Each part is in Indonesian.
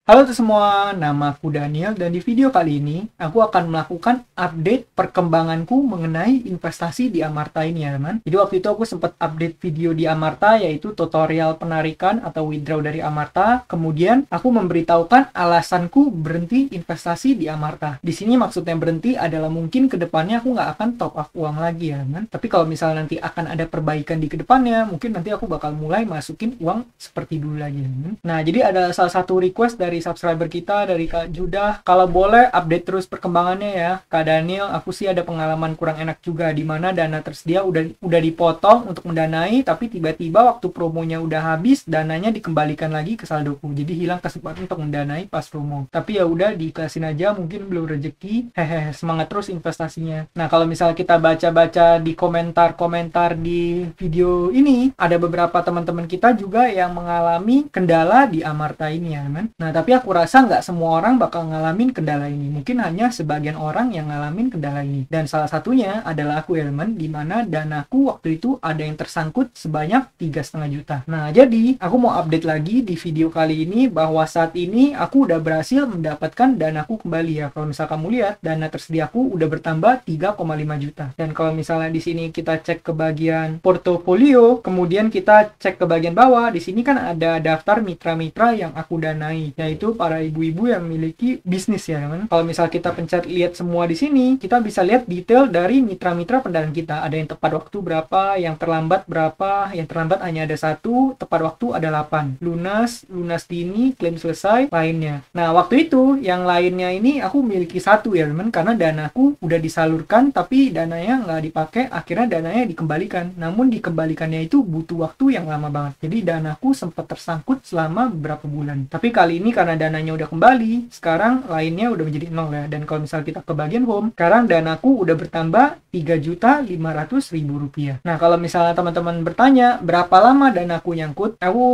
Halo semua, nama aku Daniel dan di video kali ini aku akan melakukan update perkembanganku mengenai investasi di Amarta ini ya teman. Jadi waktu itu aku sempat update video di Amarta yaitu tutorial penarikan atau withdraw dari Amarta. Kemudian aku memberitahukan alasanku berhenti investasi di Amarta. Di sini maksudnya berhenti adalah mungkin kedepannya aku nggak akan top up uang lagi ya teman. Tapi kalau misalnya nanti akan ada perbaikan di kedepannya, mungkin nanti aku bakal mulai masukin uang seperti dulu lagi ya teman. Nah jadi ada salah satu request dari subscriber kita, dari Kak Judah, kalau boleh update terus perkembangannya ya Kak Daniel. Aku sih ada pengalaman kurang enak juga di mana dana tersedia udah dipotong untuk mendanai, tapi tiba-tiba waktu promonya udah habis dananya dikembalikan lagi ke saldoku, jadi hilang kesempatan untuk mendanai pas promo. Tapi ya udah diikhlasin aja, mungkin belum rezeki. Hehehe, semangat terus investasinya. Nah kalau misalnya kita baca-baca di komentar-komentar di video ini, ada beberapa teman-teman kita juga yang mengalami kendala di Amarta ini ya teman. Nah tapi aku rasa nggak semua orang bakal ngalamin kendala ini. Mungkin hanya sebagian orang yang ngalamin kendala ini. Dan salah satunya adalah aku ya teman, dimana danaku waktu itu ada yang tersangkut sebanyak 3,5 juta. Nah jadi aku mau update lagi di video kali ini bahwa saat ini aku udah berhasil mendapatkan danaku kembali ya. Kalau misal kamu lihat, dana tersediaku udah bertambah 3,5 juta. Dan kalau misalnya di sini kita cek ke bagian portofolio, kemudian kita cek ke bagian bawah, di sini kan ada daftar mitra-mitra yang aku danai, yaitu para ibu-ibu yang memiliki bisnis ya teman. Kalau misal kita pencet lihat semua di sini, kita bisa lihat detail dari mitra-mitra pendanaan kita. Ada yang tepat waktu berapa, yang terlambat berapa, yang terlambat hanya ada 1, tepat waktu ada 8. Lunas dini, klaim selesai, lainnya. Nah waktu itu yang lainnya ini aku miliki 1 ya teman, karena danaku udah disalurkan tapi dananya nggak dipakai, akhirnya dananya dikembalikan. Namun dikembalikannya itu butuh waktu yang lama banget. Jadi danaku sempat tersangkut selama beberapa bulan. Tapi kali ini karena dananya udah kembali, sekarang lainnya udah menjadi 0 ya. Dan kalau misal kita ke bagian home, sekarang danaku udah bertambah 3.500.000 rupiah. Nah kalau misalnya teman-teman bertanya berapa lama danaku nyangkut, aku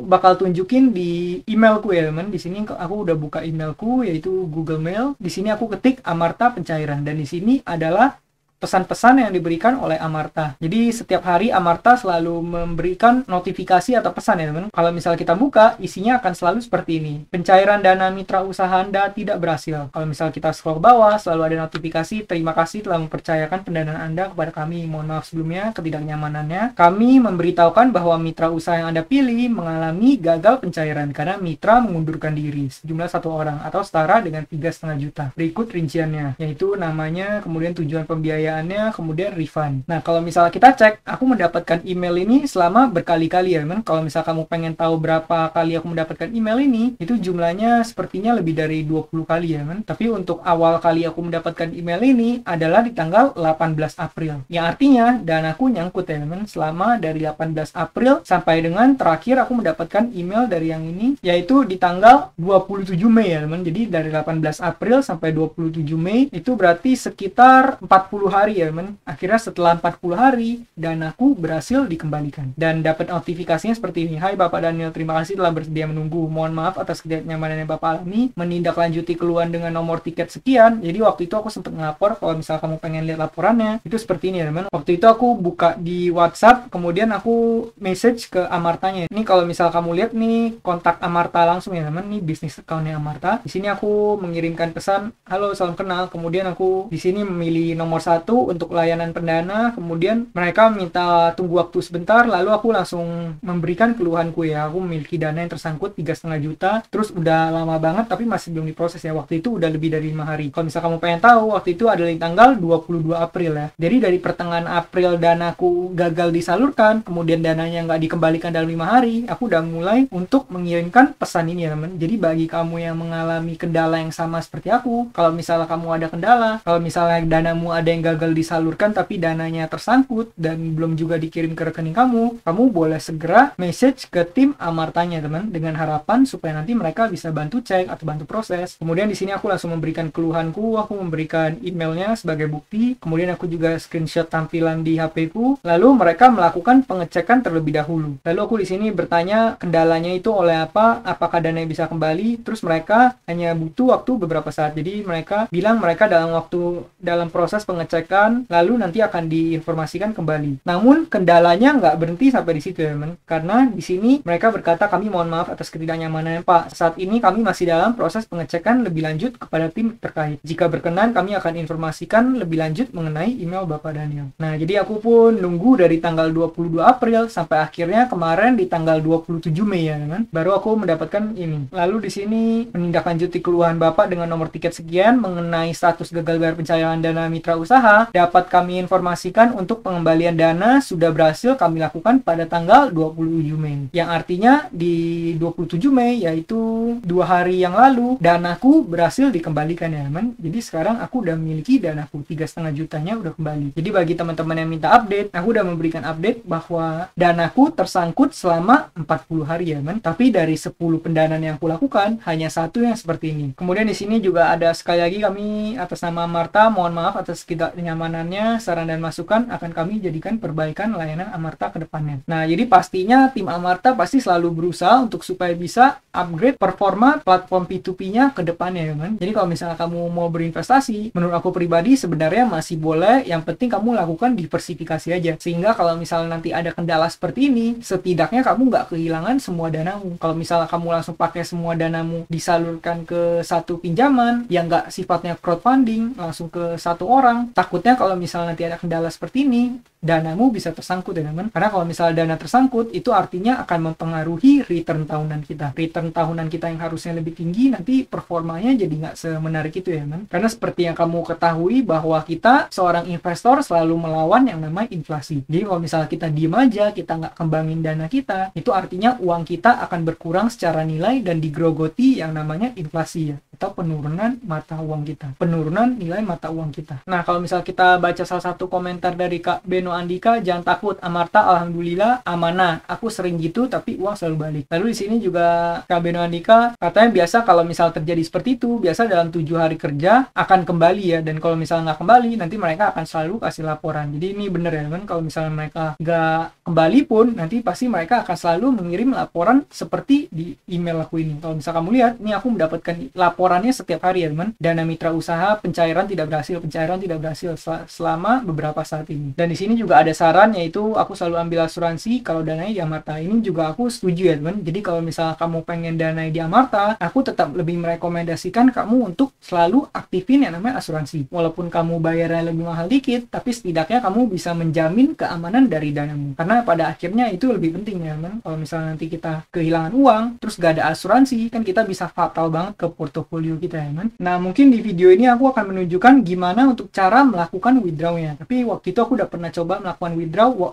bakal tunjukin di emailku ya teman. Di sini aku udah buka emailku yaitu Google Mail. Di sini aku ketik Amarta pencairan dan di sini adalah pesan-pesan yang diberikan oleh Amarta. Jadi setiap hari Amarta selalu memberikan notifikasi atau pesan ya teman. Kalau misal kita buka, isinya akan selalu seperti ini. Pencairan dana mitra usaha Anda tidak berhasil. Kalau misal kita scroll bawah, selalu ada notifikasi, terima kasih telah mempercayakan pendanaan Anda kepada kami. Mohon maaf sebelumnya ketidaknyamanannya. Kami memberitahukan bahwa mitra usaha yang Anda pilih mengalami gagal pencairan karena mitra mengundurkan diri sejumlah 1 orang atau setara dengan 3,5 juta. Berikut rinciannya, yaitu namanya, kemudian tujuan pembiayaan, kemudian refund. Nah kalau misalnya kita cek, aku mendapatkan email ini selama berkali-kali ya teman. Kalau misal kamu pengen tahu berapa kali aku mendapatkan email ini, itu jumlahnya sepertinya lebih dari 20 kali ya teman. Tapi untuk awal kali aku mendapatkan email ini adalah di tanggal 18 April. Yang artinya danaku nyangkut ya teman selama dari 18 April sampai dengan terakhir aku mendapatkan email dari yang ini, yaitu di tanggal 27 Mei ya teman. Jadi dari 18 April sampai 27 Mei itu berarti sekitar 40 hari ya teman. Akhirnya setelah 40 hari danaku berhasil dikembalikan dan dapat notifikasinya seperti ini. Hai Bapak Daniel, terima kasih telah bersedia menunggu. Mohon maaf atas ketidaknyamanan yang Bapak alami. Menindaklanjuti keluhan dengan nomor tiket sekian. Jadi waktu itu aku sempat ngelapor. Kalau misal kamu pengen lihat laporannya, itu seperti ini ya teman. Waktu itu aku buka di WhatsApp, kemudian aku message ke Amartanya. Ini kalau misal kamu lihat nih kontak Amarta langsung ya teman. Ini bisnis accountnya Amarta. Di sini aku mengirimkan pesan, halo salam kenal. Kemudian aku di sini memilih nomor 1 untuk layanan pendana, kemudian mereka minta tunggu waktu sebentar, lalu aku langsung memberikan keluhanku ya. Aku memiliki dana yang tersangkut 3,5 juta, terus udah lama banget tapi masih belum diproses ya. Waktu itu udah lebih dari 5 hari. Kalau misal kamu pengen tahu, waktu itu adalah di tanggal 22 April ya. Jadi dari pertengahan April danaku gagal disalurkan, kemudian dananya nggak dikembalikan dalam 5 hari, aku udah mulai untuk mengirimkan pesan ini ya teman. Jadi bagi kamu yang mengalami kendala yang sama seperti aku, kalau misalnya kamu ada kendala, kalau misalnya danamu ada yang gagal disalurkan tapi dananya tersangkut dan belum juga dikirim ke rekening kamu boleh segera message ke tim Amartanya teman, dengan harapan supaya nanti mereka bisa bantu cek atau bantu proses. Kemudian di sini aku langsung memberikan keluhanku, aku memberikan emailnya sebagai bukti, kemudian aku juga screenshot tampilan di HP ku, lalu mereka melakukan pengecekan terlebih dahulu. Lalu aku di sini bertanya kendalanya itu oleh apa, apakah dananya bisa kembali, terus mereka hanya butuh waktu beberapa saat. Jadi mereka bilang mereka dalam proses pengecekan pengecekan, lalu nanti akan diinformasikan kembali. Namun kendalanya nggak berhenti sampai di situ ya teman, karena di sini mereka berkata kami mohon maaf atas ketidaknyamanan Pak. Saat ini kami masih dalam proses pengecekan lebih lanjut kepada tim terkait. Jika berkenan kami akan informasikan lebih lanjut mengenai email Bapak Daniel. Nah, jadi aku pun nunggu dari tanggal 22 April sampai akhirnya kemarin di tanggal 27 Mei ya teman, baru aku mendapatkan ini. Lalu di sini menindaklanjuti keluhan Bapak dengan nomor tiket sekian mengenai status gagal bayar pencairan dana mitra usaha, dapat kami informasikan untuk pengembalian dana sudah berhasil kami lakukan pada tanggal 27 Mei. Yang artinya di 27 Mei yaitu 2 hari yang lalu danaku berhasil dikembalikan ya teman. Jadi sekarang aku udah memiliki danaku 3,5 jutanya udah kembali. Jadi bagi teman-teman yang minta update, aku udah memberikan update bahwa danaku tersangkut selama 40 hari ya teman. Tapi dari 10 pendanaan yang aku lakukan hanya satu yang seperti ini. Kemudian di sini juga ada sekali lagi kami atas nama Amarta mohon maaf atas ketidaknyamanannya, saran dan masukan akan kami jadikan perbaikan layanan Amarta ke depannya. Nah, jadi pastinya tim Amarta pasti selalu berusaha untuk supaya bisa upgrade performa platform P2P-nya ke depannya ya kan. Jadi kalau misalnya kamu mau berinvestasi, menurut aku pribadi sebenarnya masih boleh, yang penting kamu lakukan diversifikasi aja. Sehingga kalau misalnya nanti ada kendala seperti ini, setidaknya kamu nggak kehilangan semua danamu. Kalau misalnya kamu langsung pakai semua danamu disalurkan ke satu pinjaman yang nggak sifatnya crowdfunding, langsung ke satu orang, takutnya kalau misalnya nanti ada kendala seperti ini, danamu bisa tersangkut ya teman. Karena kalau misalnya dana tersangkut, itu artinya akan mempengaruhi return tahunan kita. Return tahunan kita yang harusnya lebih tinggi, nanti performanya jadi nggak semenarik itu ya teman. Karena seperti yang kamu ketahui bahwa kita seorang investor selalu melawan yang namanya inflasi. Jadi kalau misalnya kita diem aja, kita nggak kembangin dana kita, itu artinya uang kita akan berkurang secara nilai dan digrogoti yang namanya inflasi ya, atau penurunan mata uang kita, penurunan nilai mata uang kita. Nah, kalau misalnya kita baca salah satu komentar dari Kak Beno Andika, jangan takut, Amarta alhamdulillah amanah, aku sering gitu tapi uang selalu balik. Lalu di sini juga Kak Beno Andika katanya biasa kalau misal terjadi seperti itu, biasa dalam 7 hari kerja akan kembali ya, dan kalau misalnya nggak kembali nanti mereka akan selalu kasih laporan. Jadi ini bener ya kan, kalau misalnya mereka nggak kembali pun nanti pasti mereka akan selalu mengirim laporan seperti di email aku ini. Kalau misalnya kamu lihat, ini aku mendapatkan laporannya setiap hari ya teman, dana mitra usaha pencairan tidak berhasil, pencairan tidak berhasil selama beberapa saat ini. Dan di sini juga ada saran, yaitu aku selalu ambil asuransi kalau dananya di Amarta. Ini juga aku setuju ya teman. Jadi kalau misalnya kamu pengen dananya di Amarta, aku tetap lebih merekomendasikan kamu untuk selalu aktifin yang namanya asuransi. Walaupun kamu bayarnya lebih mahal dikit, tapi setidaknya kamu bisa menjamin keamanan dari danamu. Karena pada akhirnya itu lebih penting ya teman. Kalau misalnya nanti kita kehilangan uang, terus gak ada asuransi, kan kita bisa fatal banget ke portofolio kita ya teman. Nah, mungkin di video ini aku akan menunjukkan gimana untuk cara melakukan withdrawnya. Tapi waktu itu aku udah pernah coba melakukan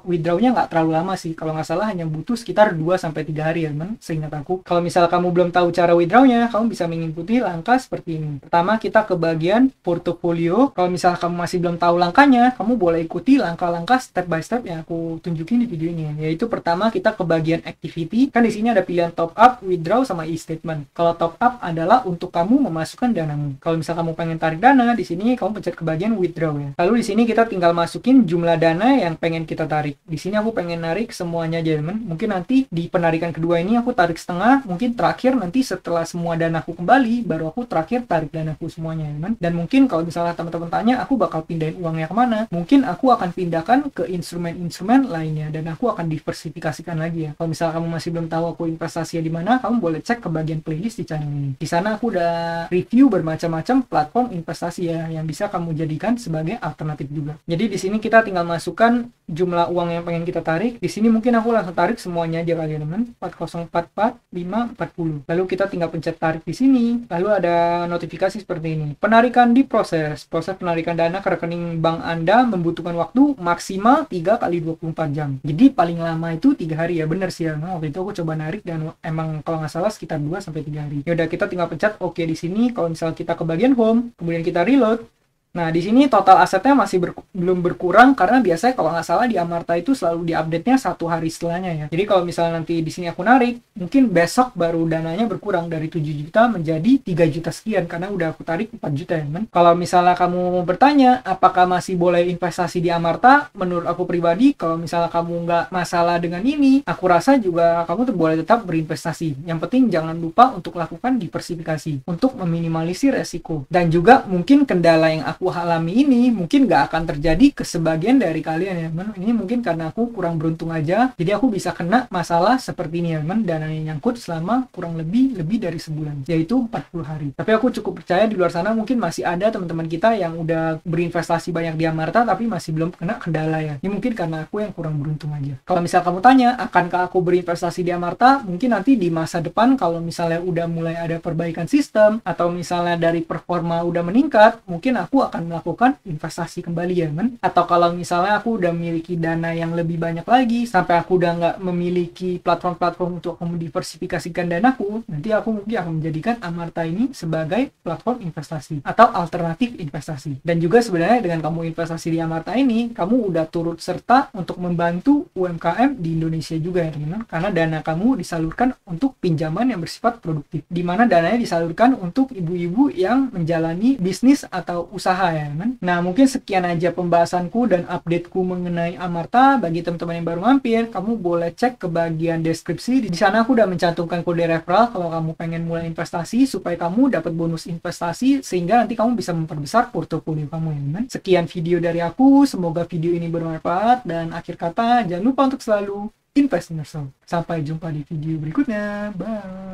withdrawnya nggak terlalu lama sih. Kalau nggak salah hanya butuh sekitar 2-3 hari ya teman, seingat aku. Kalau misal kamu belum tahu cara withdrawnya, kamu bisa mengikuti langkah seperti ini. Pertama, kita ke bagian portofolio. Kalau misal kamu masih belum tahu langkahnya, kamu boleh ikuti langkah-langkah step by step yang aku tunjukin di video ini. Yaitu pertama, kita ke bagian activity. Kan di sini ada pilihan top up, withdraw, sama e-statement. Kalau top up adalah untuk kamu memasukkan danamu. Kalau misal kamu pengen tarik dana, di sini kamu pencet ke bagian withdraw ya. Lalu di sini kita tinggal masukin jumlah dana yang pengen kita tarik. Di sini aku pengen narik semuanya aja teman. Mungkin nanti di penarikan kedua ini aku tarik setengah, mungkin terakhir nanti setelah semua danaku kembali baru aku terakhir tarik danaku semuanya teman. Dan mungkin kalau misalnya teman-teman tanya aku bakal pindahin uangnya kemana, mungkin aku akan pindahkan ke instrumen-instrumen lainnya dan aku akan diversifikasikan lagi ya. Kalau misalnya kamu masih belum tahu aku investasinya di mana, kamu boleh cek ke bagian playlist di channel ini. Di sana aku udah review bermacam-macam platform investasi ya yang bisa kamu jadikan sebagai alternatif juga. Jadi di sini kita tinggal masukkan jumlah uang yang pengen kita tarik. Di sini mungkin aku langsung tarik semuanya aja kali ya teman. 4044 540. Lalu kita tinggal pencet tarik di sini. Lalu ada notifikasi seperti ini. Penarikan diproses. Proses penarikan dana ke rekening bank Anda membutuhkan waktu maksimal 3 kali 24 jam. Jadi paling lama itu 3 hari ya. Bener sih ya. Nah, waktu itu aku coba narik dan emang kalau nggak salah sekitar 2-3 hari. Ya udah, kita tinggal pencet oke di sini. Kalau misalnya kita ke bagian home, kemudian kita reload. Nah, di sini total asetnya masih belum berkurang karena biasanya kalau nggak salah di Amarta itu selalu diupdate-nya 1 hari setelahnya ya. Jadi kalau misalnya nanti di sini aku narik, mungkin besok baru dananya berkurang dari 7 juta menjadi 3 juta sekian karena udah aku tarik 4 juta ya, teman. Kalau misalnya kamu bertanya apakah masih boleh investasi di Amarta, menurut aku pribadi kalau misalnya kamu nggak masalah dengan ini, aku rasa juga kamu tuh boleh tetap berinvestasi. Yang penting jangan lupa untuk lakukan diversifikasi untuk meminimalisir resiko. Dan juga mungkin kendala yang aku aku alami ini mungkin nggak akan terjadi ke sebagian dari kalian ya teman. Ini mungkin karena aku kurang beruntung aja, jadi aku bisa kena masalah seperti ini ya teman, dananya nyangkut selama kurang lebih dari sebulan, yaitu 40 hari. Tapi aku cukup percaya di luar sana mungkin masih ada teman-teman kita yang udah berinvestasi banyak di Amarta tapi masih belum kena kendala ya. Ini mungkin karena aku yang kurang beruntung aja. Kalau misal kamu tanya, akankah aku berinvestasi di Amarta? Mungkin nanti di masa depan kalau misalnya udah mulai ada perbaikan sistem atau misalnya dari performa udah meningkat, mungkin aku akan melakukan investasi kembali ya teman. Atau kalau misalnya aku udah memiliki dana yang lebih banyak lagi sampai aku udah nggak memiliki platform-platform untuk mendiversifikasikan danaku, nanti aku mungkin akan menjadikan Amarta ini sebagai platform investasi atau alternatif investasi. Dan juga sebenarnya dengan kamu investasi di Amarta ini, kamu udah turut serta untuk membantu UMKM di Indonesia juga ya teman, karena dana kamu disalurkan untuk pinjaman yang bersifat produktif, di mana dananya disalurkan untuk ibu-ibu yang menjalani bisnis atau usaha ya teman. Nah mungkin sekian aja pembahasanku dan updateku mengenai Amarta. Bagi teman-teman yang baru mampir, kamu boleh cek ke bagian deskripsi. Di sana aku udah mencantumkan kode referral kalau kamu pengen mulai investasi supaya kamu dapat bonus investasi sehingga nanti kamu bisa memperbesar portofolio kamu ya teman. Sekian video dari aku, semoga video ini bermanfaat dan akhir kata jangan lupa untuk selalu invest in yourself. Sampai jumpa di video berikutnya. Bye.